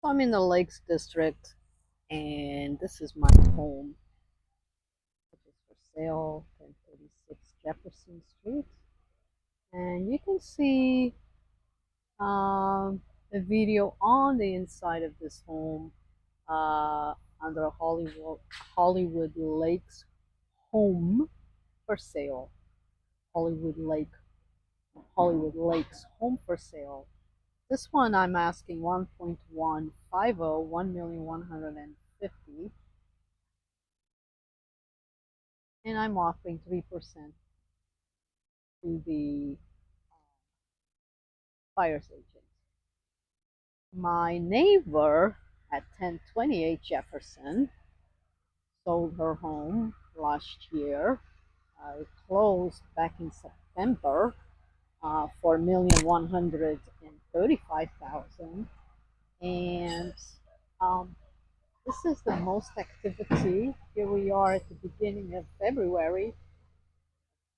So I'm in the Lakes District, and this is my home, which is for sale, 1036 Jefferson Street. And you can see the video on the inside of this home under Hollywood Lakes Home for sale. Hollywood Lake, Hollywood Lakes Home for sale. This one I'm asking 1.150, 1,150,000, and I'm offering 3% to the buyer's agent. My neighbor at 1028 Jefferson sold her home last year. It closed back in September for 1,135,000, and um, this is the most activity. Here we are at the beginning of February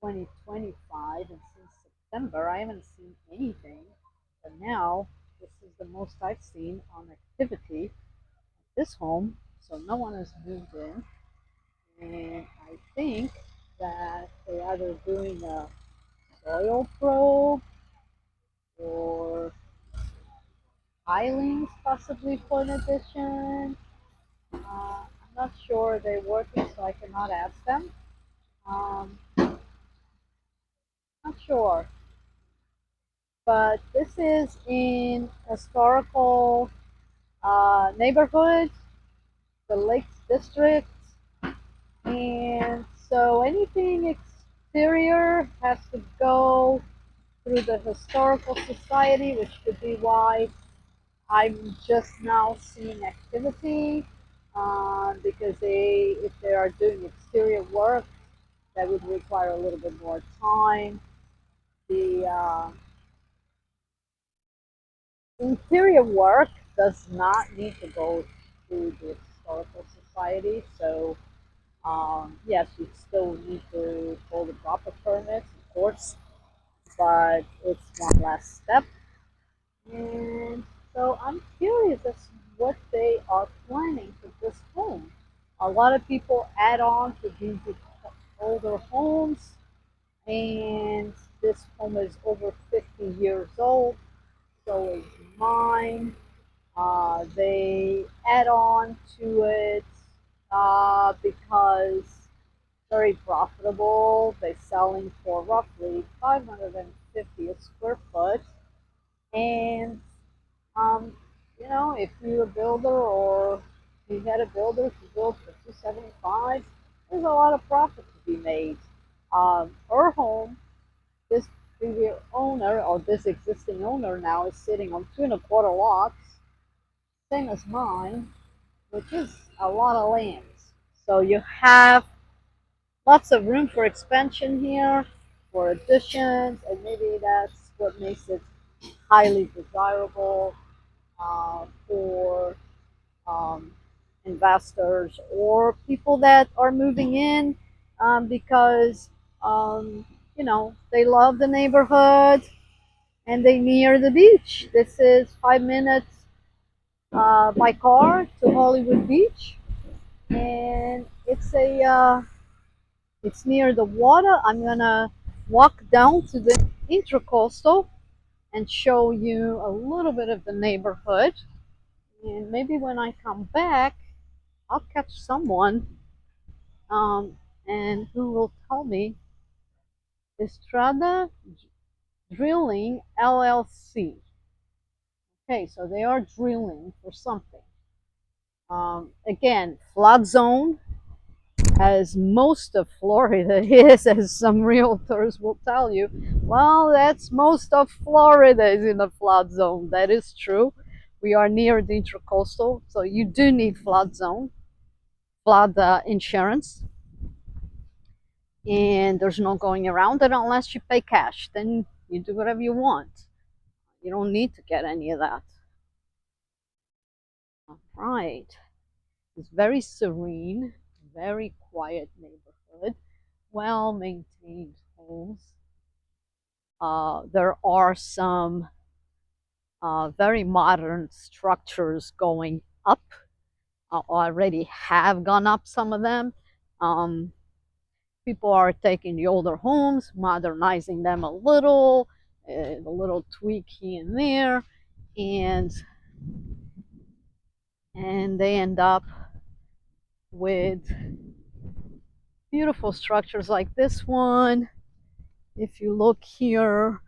2025, and since September I haven't seen anything. But now this is the most I've seen on activity at this home. So no one has moved in, and I think that they're either doing a soil probe or pilings possibly for an addition. I'm not sure they're working, so I cannot ask them. Not sure, but this is in historical neighborhood, the Lakes District, and so anything exterior has to go through the Historical Society, which could be why I'm just now seeing activity, because if they are doing exterior work, that would require a little bit more time. The interior work does not need to go through the Historical Society, so yes, you still need to pull the proper permits, of course, but it's one last step. And so I'm curious as to what they are planning for this home. A lot of people add on to these older homes, and this home is over 50 years old, so is mine. They add on to it because very profitable. They're selling for roughly 550 a square foot, and um, if you're a builder or you had a builder who built for 275, there's a lot of profit to be made. Her home, this previous owner or this existing owner now is sitting on 2.25 lots, same as mine, which is a lot of land. So you have lots of room for expansion here, for additions, and maybe that's what makes it highly desirable for um, investors or people that are moving in because they love the neighborhood and they near the beach. This is 5 minutes by car to Hollywood Beach, and it's near the water. I'm gonna walk down to the Intracoastal and show you a little bit of the neighborhood. And maybe when I come back, I'll catch someone and who will tell me Estrada Drilling LLC. Okay, so they are drilling for something. Again, flood zone, as most of Florida is, as some realtors will tell you. Well, that's most of Florida is in a flood zone. That is true. We are near the Intracoastal, so you do need flood zone, flood insurance, and there's no going around it unless you pay cash. Then you do whatever you want. You don't need to get any of that. All right. It's very serene, very quiet neighborhood, well maintained homes. There are some very modern structures going up, already have gone up, some of them. Um, People are taking the older homes, modernizing them a little tweak here and there, and they end up with beautiful structures like this one. If you look here,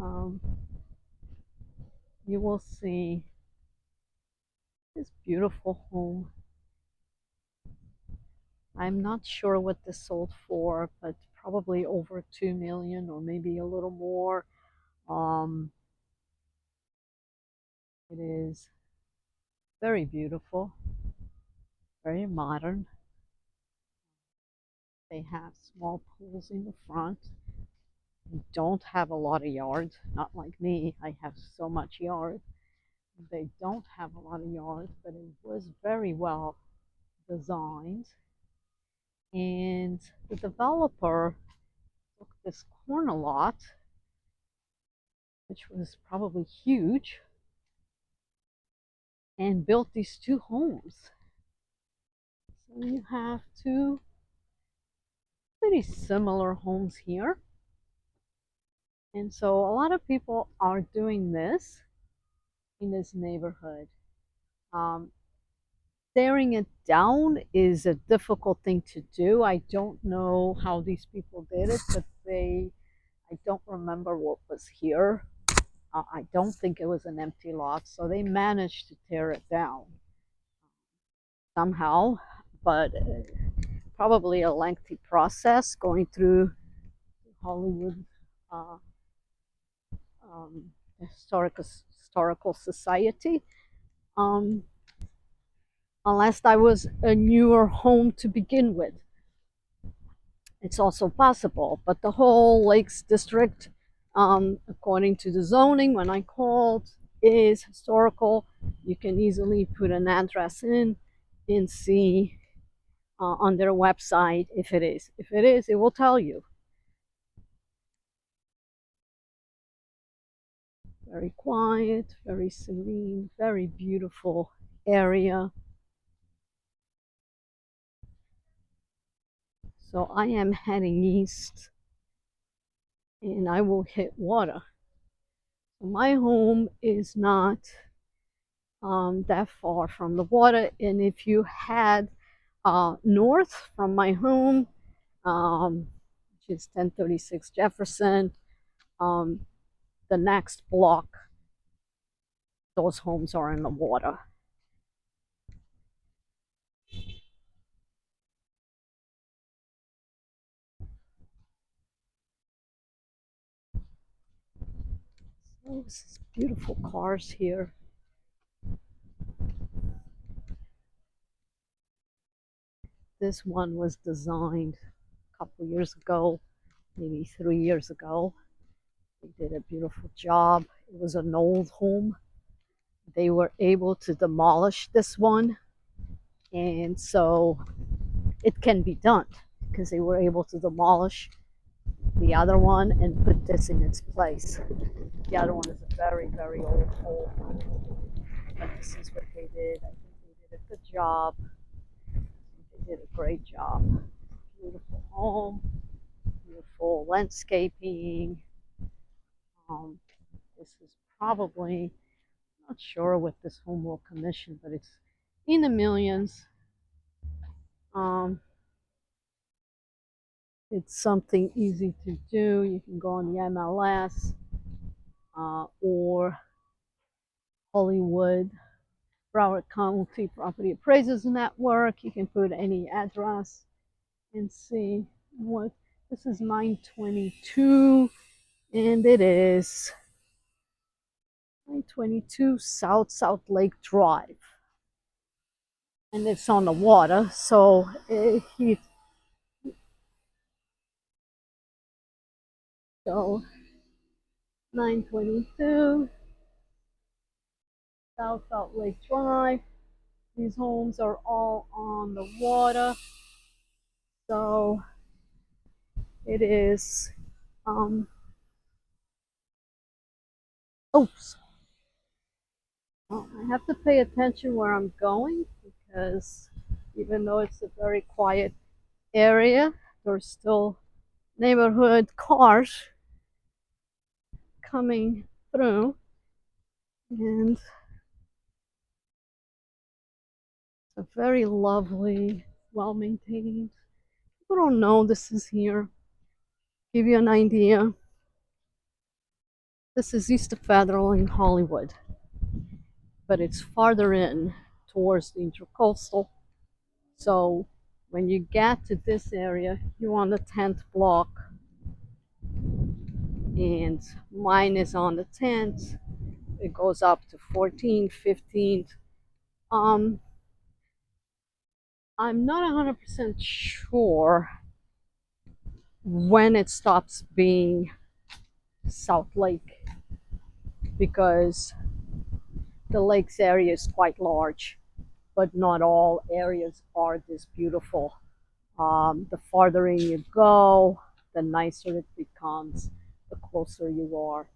um, you will see this beautiful home. I'm not sure what this sold for, but probably over 2 million or maybe a little more. Um, it is very beautiful, very modern. They have small pools in the front. They don't have a lot of yard, not like me. I have so much yard. They don't have a lot of yard, but it was very well designed. And the developer took this corner lot, which was probably huge, and built these two homes. So you have two pretty similar homes here. And so a lot of people are doing this in this neighborhood. Um, Tearing it down is a difficult thing to do. I don't know how these people did it, but I don't remember what was here. I don't think it was an empty lot, so they managed to tear it down somehow, but probably a lengthy process going through Hollywood uh, um, historical society. Um, Unless that was a newer home to begin with. It's also possible, but the whole Lakes District, according to the zoning, when I called, is historical. You can easily put an address in and see on their website if it is. If it is, it will tell you. Very quiet, very serene, very beautiful area. So I am heading east and I will hit water. My home is not that far from the water, and if you head north from my home, which is 1036 Jefferson, um, the next block, those homes are in the water. So this is beautiful cars here. This one was designed a couple years ago, maybe 3 years ago. They did a beautiful job. It was an old home. They were able to demolish this one, and so it can be done because they were able to demolish the other one and put this in its place. The other one is a very, very old home, but this is what they did. I think they did a good job. They did a great job. Beautiful home, beautiful landscaping. This is probably, not sure what this home will commission, but it's in the millions. Um, it's something easy to do. You can go on the MLS or Hollywood, Broward County Property Appraisers Network. You can put any address and see what this is. 922, and it is 922 South Lake Drive, and it's on the water. So so 922 South Lake Drive. These homes are all on the water, so it is Oops. Well, I have to pay attention where I'm going because even though it's a very quiet area, there's still neighborhood cars coming through, and it's a very lovely, well maintained. People don't know this is here. Give you an idea. This is East of Federal in Hollywood, but it's farther in towards the Intercoastal. So when you get to this area, you're on the 10th block, and mine is on the 10th. It goes up to 14th, 15th. Um, I'm not 100% sure when it stops being South Lake because the lakes area is quite large, but not all areas are this beautiful. The farther in you go, the nicer it becomes, the closer you are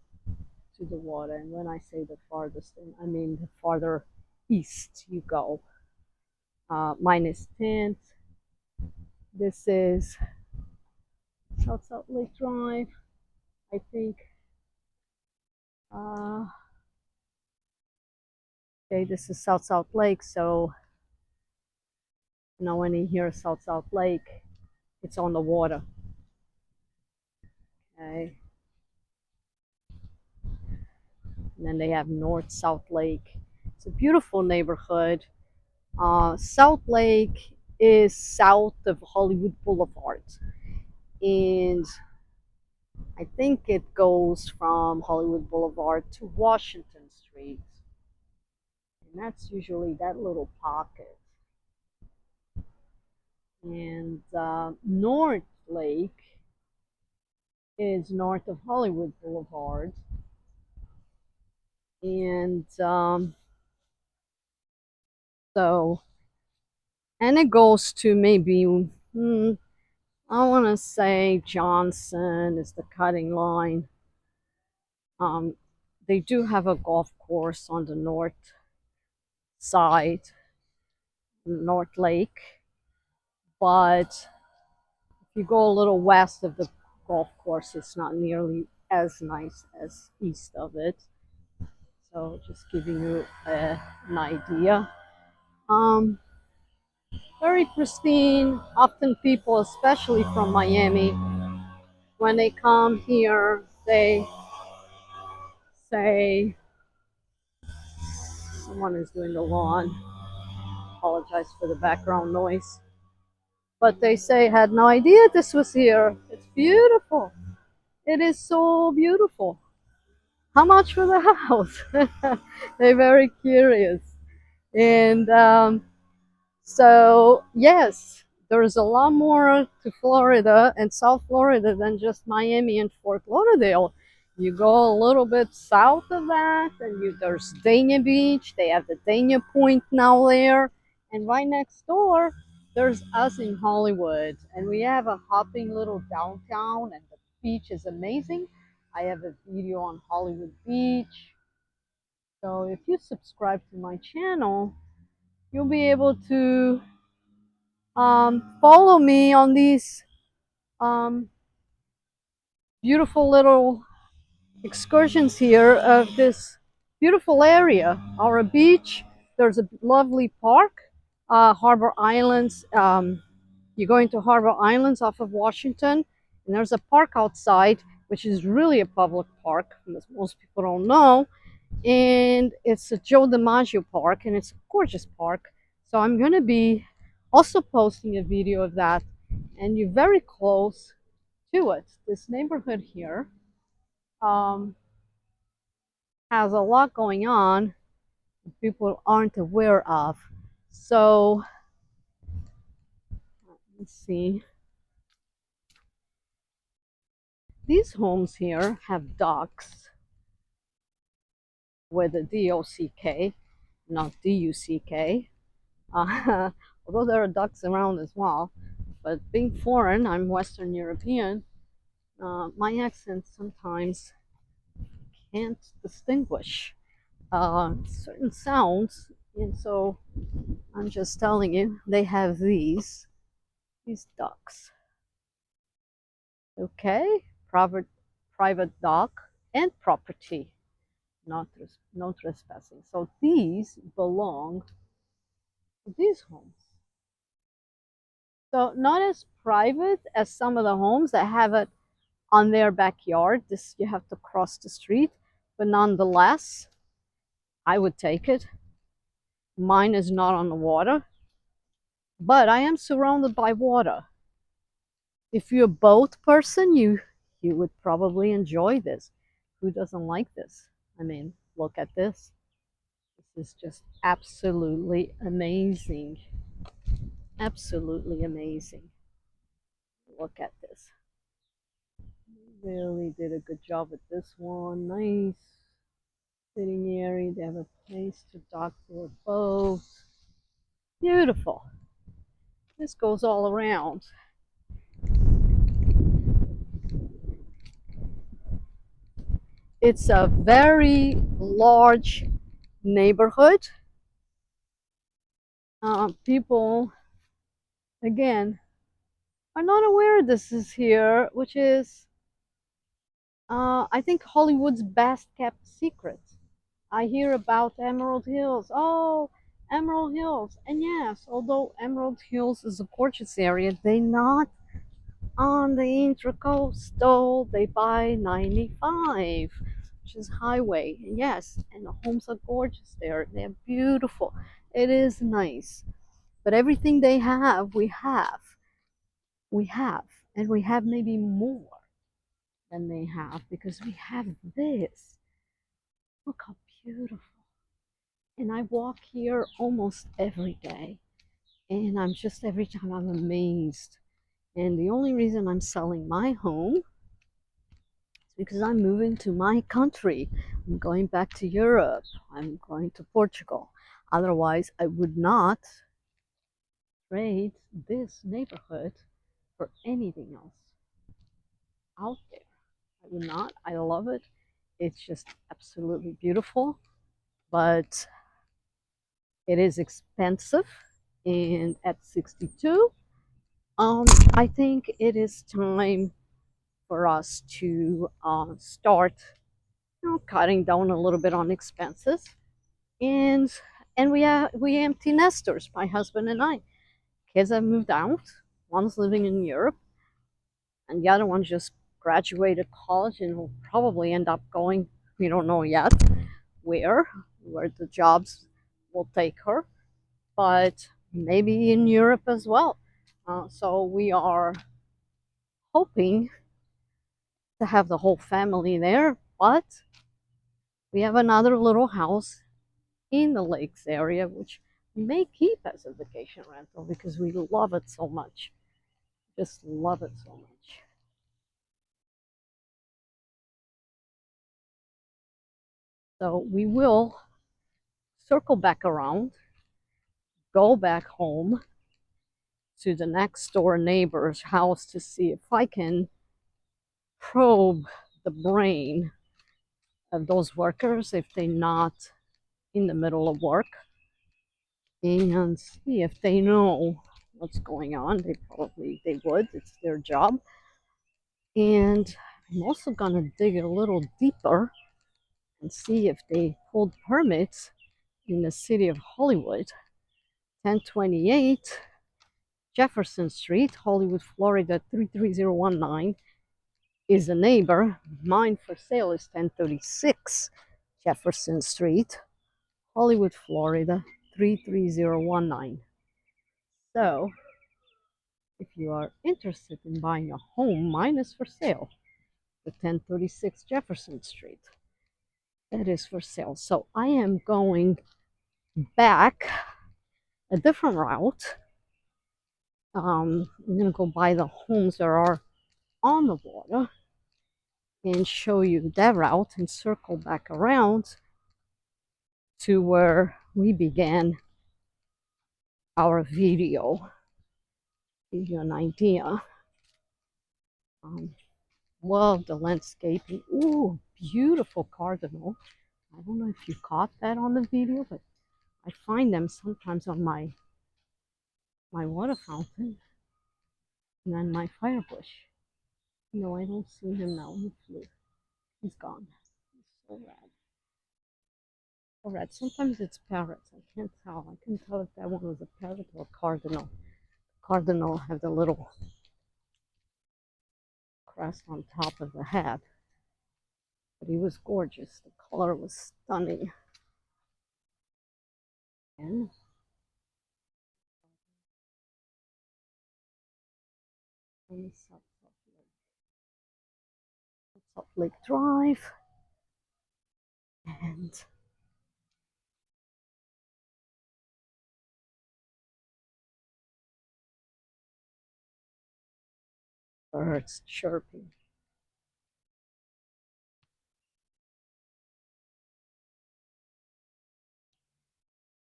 to the water. And when I say the farthest, I mean the farther east you go. Mine is 10th. This is South Lake Drive, I think. Uh, okay, this is South Lake, so when you hear South Lake, it's on the water. Okay, and then they have North South Lake. It's a beautiful neighborhood. South Lake is south of Hollywood Boulevard, and I think it goes from Hollywood Boulevard to Washington Street, and that's usually that little pocket. And North Lake is north of Hollywood Boulevard, and so and it goes to maybe I want to say Johnson is the cutting line. Um, they do have a golf course on the north side, North Lake, but if you go a little west of the golf course, it's not nearly as nice as east of it. So just giving you an idea. Um, Very pristine. Often people, especially from Miami, when they come here, they say someone is doing the lawn. Apologize for the background noise. But they say, had no idea this was here. It's beautiful. It is so beautiful. How much for the house? They're very curious. And so, yes, there's a lot more to Florida and South Florida than just Miami and Fort Lauderdale. You go a little bit south of that, and there's Dania Beach. They have the Dania Point now there. And right next door, there's us in Hollywood. And we have a hopping little downtown, and the beach is amazing. I have a video on Hollywood Beach. So if you subscribe to my channel, you'll be able to follow me on these um, beautiful little excursions here of this beautiful area. Our beach, there's a lovely park, Harbor Islands. You go into Harbor Islands off of Washington, and there's a park outside, which is really a public park, most people don't know. And it's a Joe DiMaggio park, and it's a gorgeous park. So I'm going to be also posting a video of that, and you're very close to it. This neighborhood here um, has a lot going on people aren't aware of. So let's see. These homes here have docks with a D-O-C-K, not D-U-C-K. Although there are ducks around as well. But being foreign, I'm Western European, my accent sometimes can't distinguish certain sounds. And so I'm just telling you, they have these ducks. Okay, private dock and property, no trespassing. So these belong to these homes. So not as private as some of the homes that have it on their backyard. This you have to cross the street, but nonetheless, I would take it. Mine is not on the water, but I am surrounded by water. If you're a boat person, you would probably enjoy this. Who doesn't like this? I mean, look at this. This is just absolutely amazing. Absolutely amazing. Look at this. Really did a good job with this one. Nice sitting area. They have a place to dock their boat. Beautiful. This goes all around. It's a very large neighborhood. People, again, are not aware this is here, which is, I think, Hollywood's best kept secret. I hear about Emerald Hills. Oh, Emerald Hills. And yes, although Emerald Hills is a gorgeous area, they not on the Intracoastal. They buy 95, which is highway. And yes, and the homes are gorgeous there. They're beautiful. It is nice. But everything they have, we have. We have. And we have maybe more than they have because we have this. Look how beautiful. And I walk here almost every day. And I'm just every time I'm amazed. And the only reason I'm selling my home is because I'm moving to my country. I'm going back to Europe. I'm going to Portugal. Otherwise, I would not trade this neighborhood for anything else out there. I would not. I love it. It's just absolutely beautiful, but it is expensive. And at 62, I think it is time for us to start, cutting down a little bit on expenses. And we empty nesters, my husband and I. Kids have moved out. One's living in Europe, and the other one just graduated college and will probably end up going. We don't know yet where the jobs will take her, but maybe in Europe as well. So we are hoping to have the whole family there, but we have another little house in the lakes area, which we may keep as a vacation rental because we love it so much. Just love it so much. So we will circle back around, go back home to the next door neighbor's house to see if I can probe the brain of those workers if they're not in the middle of work and see if they know what's going on. They would. It's their job. And I'm also gonna dig a little deeper and see if they pulled permits in the city of Hollywood. 1028 Jefferson Street, Hollywood, Florida 33019 is a neighbor. Mine for sale is 1036 Jefferson Street, Hollywood, Florida 33019. So, if you are interested in buying a home, mine is for sale. The 1036 Jefferson Street. That is for sale. So I am going back a different route. I'm going to go buy the homes that are on the water and show you that route and circle back around to where we began our video. Give you an idea. Love the landscaping. Ooh, beautiful cardinal. I don't know if you caught that on the video, but I find them sometimes on my water fountain and then my fire bush. No, I don't see him now. He flew. He's gone. He's so red. So red. Sometimes it's parrots. I can't tell. I couldn't tell if that one was a parrot or a cardinal. Cardinal have the little crest on top of the head. But he was gorgeous. The color was stunning. And on Salt Lake Drive. And birds chirping.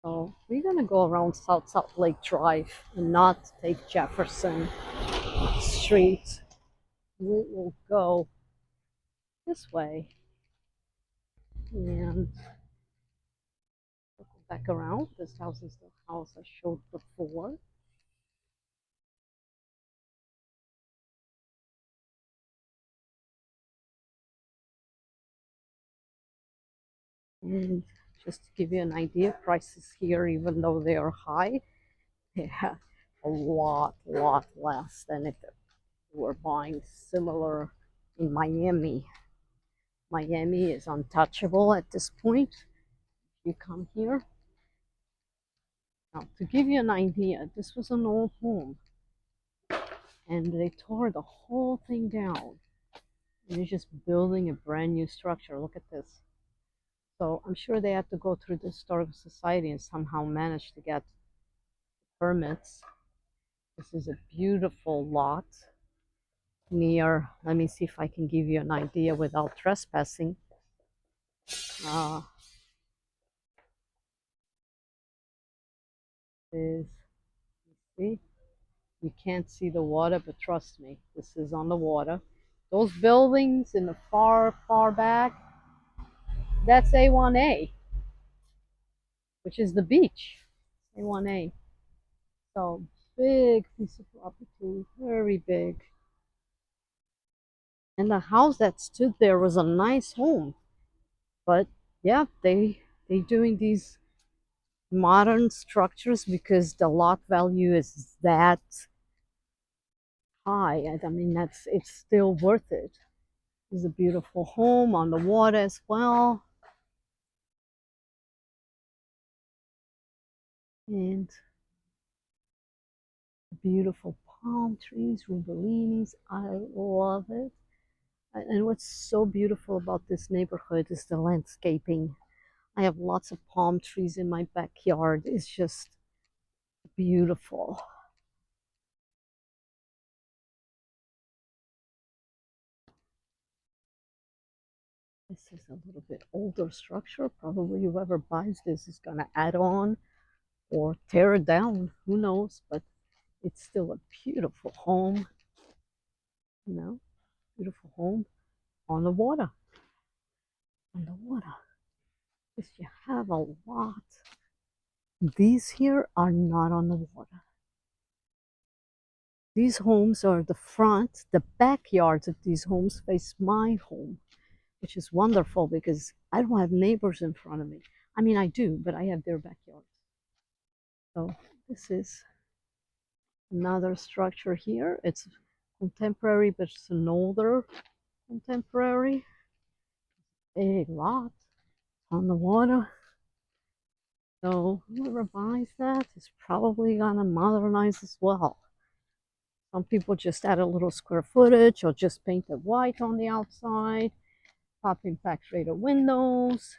So we're gonna go around South Salt Lake Drive and not take Jefferson Street. We will go this way and go back around. This house is the house I showed before. And just to give you an idea, prices here, even though they are high, they have a lot less than if you were buying similar in Miami. Miami is untouchable at this point. You come here. Now, to give you an idea, this was an old home, and they tore the whole thing down. And they're just building a brand new structure. Look at this. So I'm sure they had to go through the Historical Society and somehow manage to get permits. This is a beautiful lot near, let me see if I can give you an idea without trespassing. Is, see, you can't see the water, but trust me, this is on the water. Those buildings in the far back, that's A1A, which is the beach. A1A. So big piece of property, very big. And the house that stood there was a nice home. But yeah, they doing these modern structures because the lot value is that high. I mean, it's still worth it. It's a beautiful home on the water as well. And beautiful palm trees, rubellinis. I love it. And what's so beautiful about this neighborhood is the landscaping. I have lots of palm trees in my backyard. It's just beautiful. This is a little bit older structure. Probably whoever buys this is going to add on or tear it down. Who knows? But it's still a beautiful home. You know, beautiful home on the water. On the water. Because you have a lot. These here are not on the water. These homes are the front, the backyards of these homes face my home, which is wonderful because I don't have neighbors in front of me. I mean, I do, but I have their backyards. So this is another structure here. It's contemporary, but it's an older contemporary. Big lot on the water. So whoever buys that is probably gonna modernize as well. Some people just add a little square footage or just paint it white on the outside, pop in factory windows,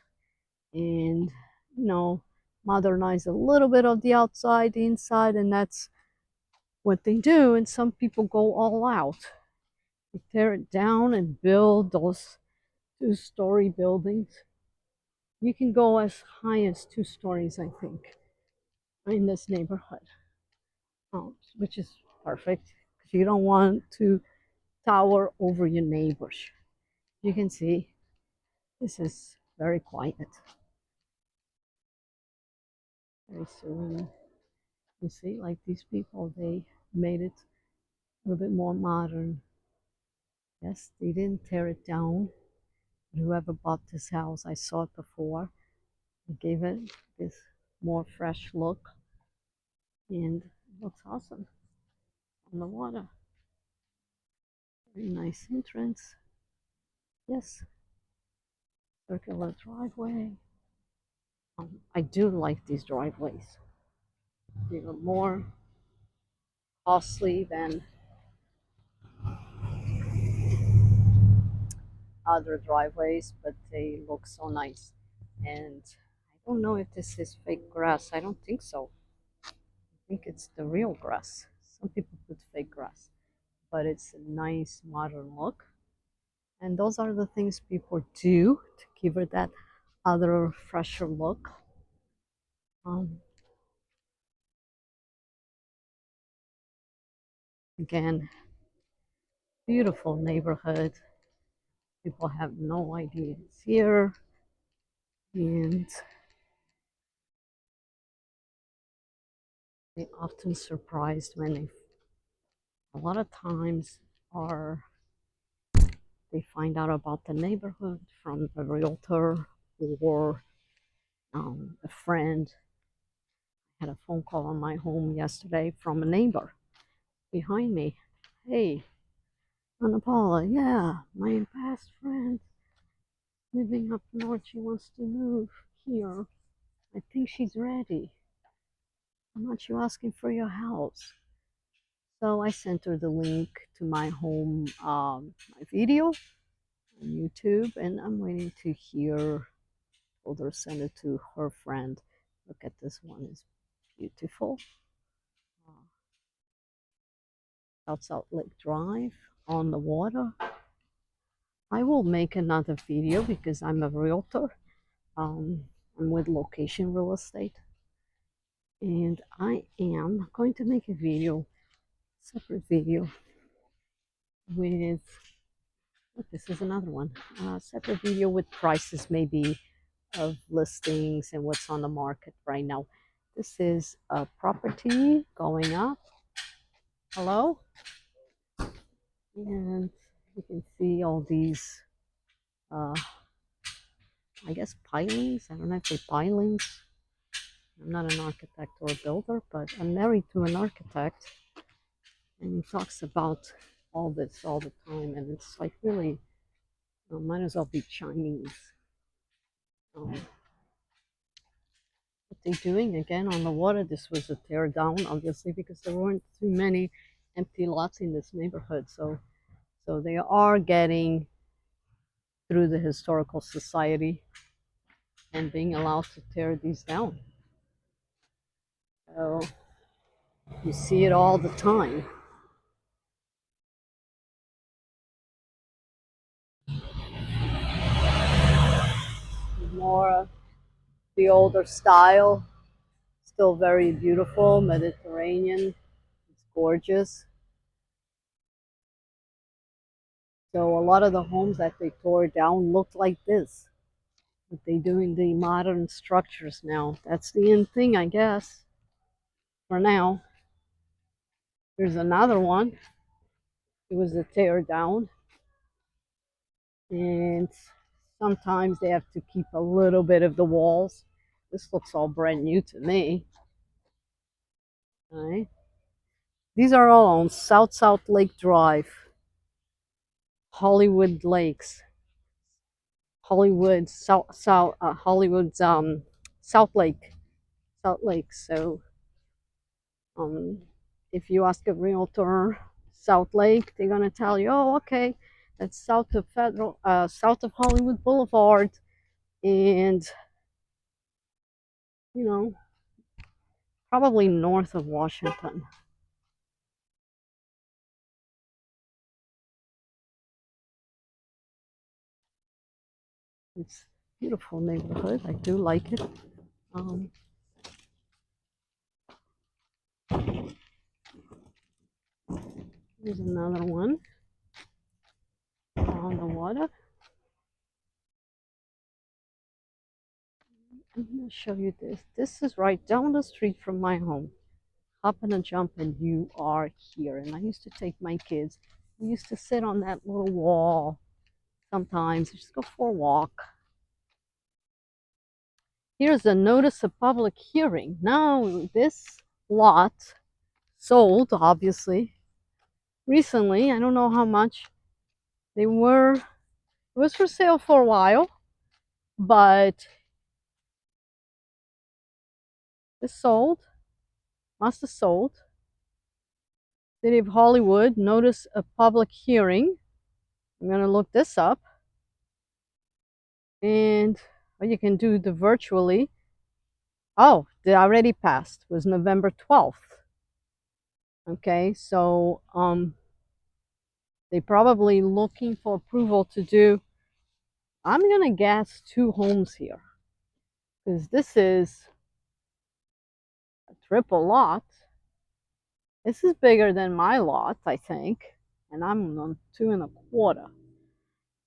and modernize a little bit of the outside, the inside, and that's what they do. And some people go all out. They tear it down and build those 2-story buildings. You can go as high as 2 stories, I think, in this neighborhood, which is perfect because you don't want to tower over your neighbors. You can see This is very quiet, very serene. You see, like these people, they made it a little bit more modern. Yes, they didn't tear it down. Whoever bought this house, I saw it before, they gave it this more fresh look, and it looks awesome on the water. Very nice entrance. Yes, circular driveway. I do like these driveways. They are more costly than other driveways, but they look so nice. And I don't know if this is fake grass. I don't think so. I think it's the real grass. Some people put fake grass, but it's a nice modern look. And those are the things people do to give it that other fresher look. Um, Again, beautiful neighborhood. People have no idea it's here, and they often surprised when they a lot of times are they find out about the neighborhood from a realtor or a friend. I had a phone call on my home yesterday from a neighbor behind me. Hey, Ana Paula, yeah, my best friend living up north. She wants to move here. I think she's ready. How much you asking for your house? So I sent her the link to my home, my video on YouTube, and I'm waiting to hear. Told her send it to her friend. Look at this one; it's beautiful. South Salt Lake Drive on the water. I will make another video because I'm a realtor. I'm with Location Real Estate, and I am going to make a video, separate video with. Look, this is another one. Separate video with prices, maybe of listings and what's on the market right now. This is a property going up. Hello, and you can see all these. Uh, I guess pilings. I don't know if they're pilings. I'm not an architect or a builder, but I'm married to an architect, and he talks about all this all the time, and it's like really, might as well be Chinese. What they're doing again on the water, this was a tear down, obviously, because there weren't too many empty lots in this neighborhood. So they are getting through the historical society and being allowed to tear these down. So you see it all the time. More the older style, still very beautiful, Mediterranean. It's gorgeous. So a lot of the homes that they tore down look like this. But they doing the modern structures now. That's the end thing, I guess. For now. There's another one. It was a tear down. And sometimes they have to keep a little bit of the walls. This looks all brand new to me. All right. These are all on South Salt Lake Drive, Hollywood Lakes, Hollywood's South Lake, South Lake. So um, if you ask a realtor South Lake, they're gonna tell you, oh, okay, that's south of Hollywood Boulevard, and you know, probably north of Washington. It's a beautiful neighborhood. I do like it. Um, Here's another one on the water. I'm going to show you this. This is right down the street from my home. Hop and a jump, and you are here. And I used to take my kids. We used to sit on that little wall sometimes, just go for a walk. Here's a notice of public hearing. Now, this lot sold, obviously, recently. I don't know how much. It was for sale for a while, but this sold, must have sold. City of Hollywood, notice a public hearing. I'm going to look this up. And you can do the virtually. Oh, they already passed. It was November 12th. Okay, so they probably looking for approval to do, I'm going to guess 2 homes here. Because this is a triple lot. This is bigger than my lot, I think. And I'm on 2.25.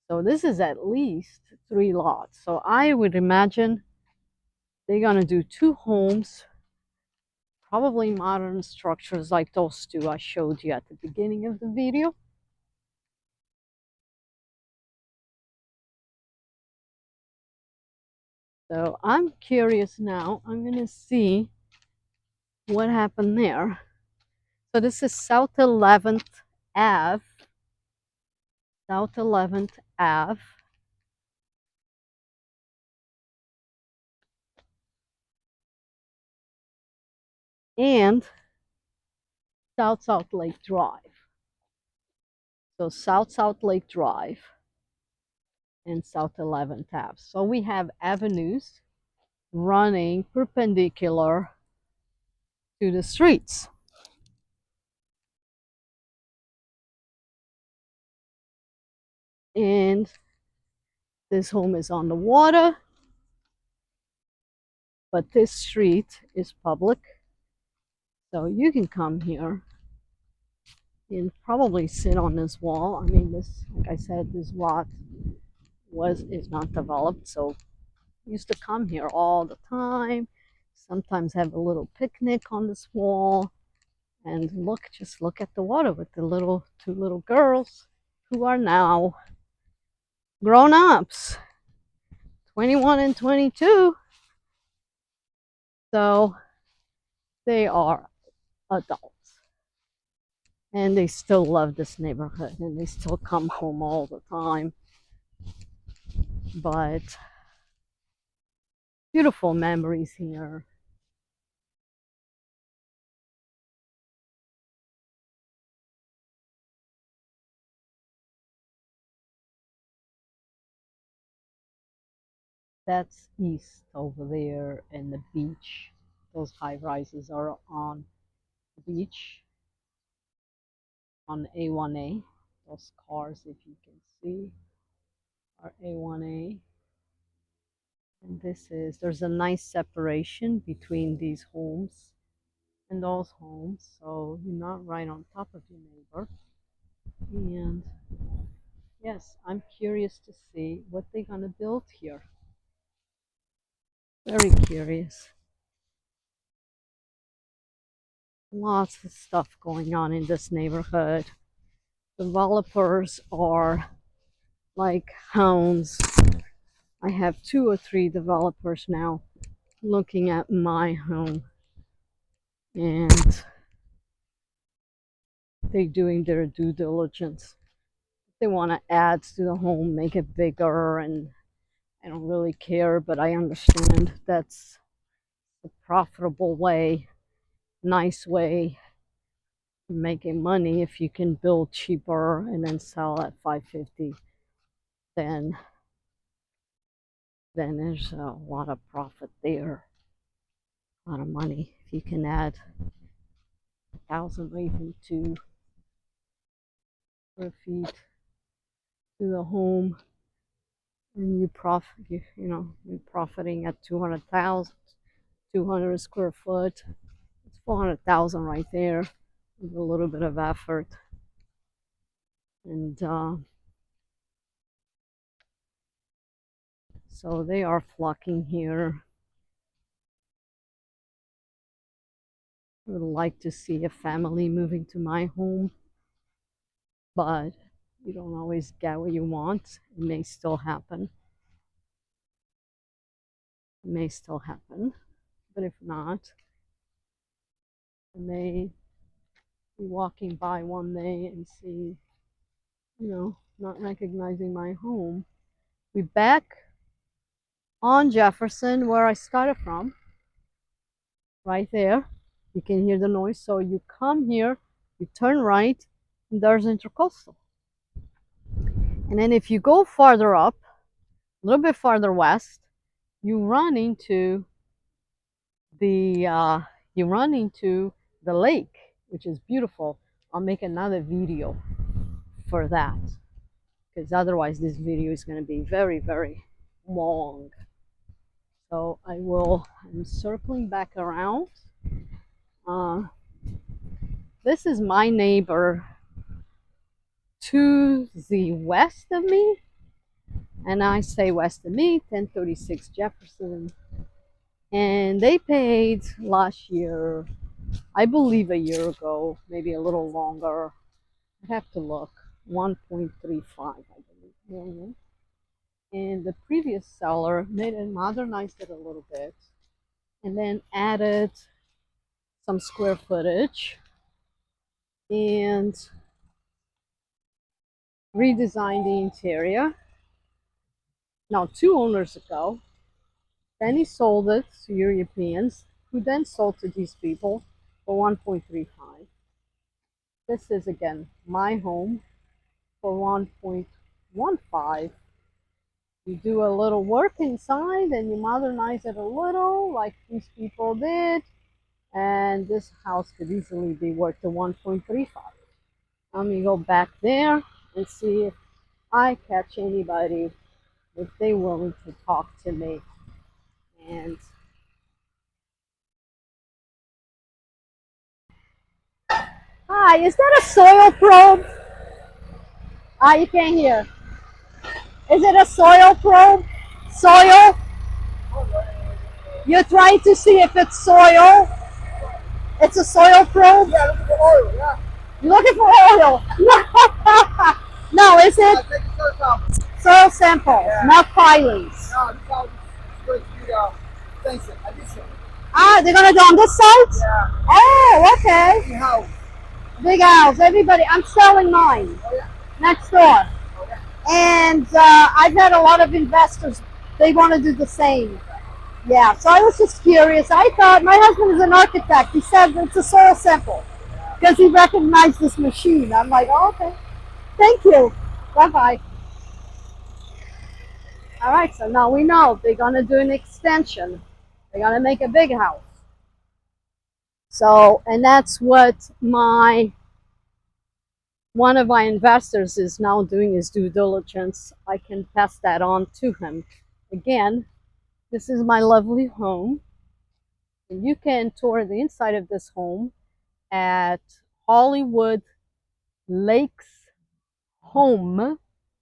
So this is at least 3 lots. So I would imagine they're going to do 2 homes, probably modern structures like those 2 I showed you at the beginning of the video. So I'm curious now. I'm going to see what happened there. So this is South 11th Ave. South 11th Ave. And South Lake Drive. So South Lake Drive and South 11th Ave. So we have avenues running perpendicular to the streets. And this home is on the water, but this street is public. So you can come here and probably sit on this wall. I mean, this, like I said, this lot is not developed, so I used to come here all the time. Sometimes have a little picnic on this wall and just look at the water with the 2 little girls who are now grown ups, 21 and 22. So they are adults. And they still love this neighborhood and they still come home all the time. But beautiful memories here. That's east over there and the beach. Those high rises are on the beach on A1A. Those cars, if you can see, are A1A. And there's a nice separation between these homes and those homes. So you're not right on top of your neighbor. And yes, I'm curious to see what they're going to build here. Very curious. Lots of stuff going on in this neighborhood. Developers are like hounds. I have 2 or 3 developers now looking at my home, and they're doing their due diligence. They want to add to the home, make it bigger, and I don't really care, but I understand that's a profitable way, nice way of making money. If you can build cheaper and then sell at 550, then there's a lot of profit there, a lot of money. If you can add 1,000 or even 2 square feet to the home, and you're profiting at 200,000, 200 square foot. It's 400,000 right there with a little bit of effort. And so they are flocking here. I would like to see a family moving to my home, but you don't always get what you want. It may still happen. It may still happen. But if not, I may be walking by one day and see, not recognizing my home. We're back on Jefferson, where I started from, right there. You can hear the noise. So you come here, you turn right, and there's Intercoastal. And then if you go farther up, a little bit farther west, you run into the lake, which is beautiful. I'll make another video for that because otherwise this video is going to be very, very long. So I'm circling back around. This is my neighbor to the west of me, and I say west of me, 1036 Jefferson. And they paid last year, I believe a year ago, maybe a little longer, I'd have to look, 1.35, I believe, million. And the previous seller made it, modernized it a little bit, and then added some square footage and redesigned the interior. Now, 2 owners ago, then he sold it to Europeans, who then sold to these people for 1.35. This is again my home for 1.15. You do a little work inside and you modernize it a little, like these people did, and this house could easily be worth the 1.35. Let me go back there and see if I catch anybody, if they willing to talk to me. And hi, is that a soil probe? Ah, you can't hear. Is it a soil probe? Soil? You're trying to see if it's soil? It's a soil probe? Yeah, looking for oil, yeah. You're looking for oil? No, is it? Soil samples, yeah. Not pilings. No, this house is going to be fencing, addition. Ah, they're going to go on this side? Yeah. Oh, okay. Big house. Big house. Everybody, I'm selling mine. Oh, yeah. Next door. Okay. And I've had a lot of investors. They want to do the same. Yeah, so I was just curious. I thought, my husband is an architect. He said it's a soil sample because he recognized this machine. I'm like, oh, okay. Thank you. Bye-bye. All right, so now we know they're going to do an extension. They're going to make a big house. So, and that's what one of my investors is now doing his due diligence. I can pass that on to him. Again, this is my lovely home. And you can tour the inside of this home at Hollywood Lakes Home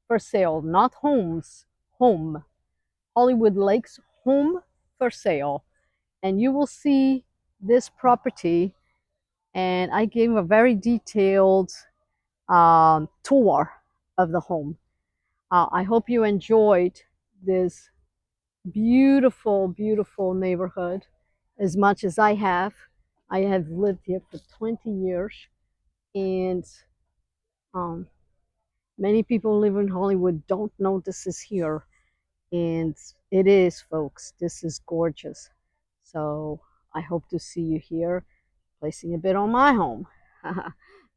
for sale, not homes, home. Hollywood Lakes Home for sale. And you will see this property. And I gave a very detailed tour of the home. I hope you enjoyed this beautiful, beautiful neighborhood as much as I have. I have lived here for 20 years, and um, many people live in Hollywood don't know this is here, and it is, folks. This is gorgeous. So I hope to see you here, placing a bid on my home.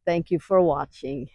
Thank you for watching.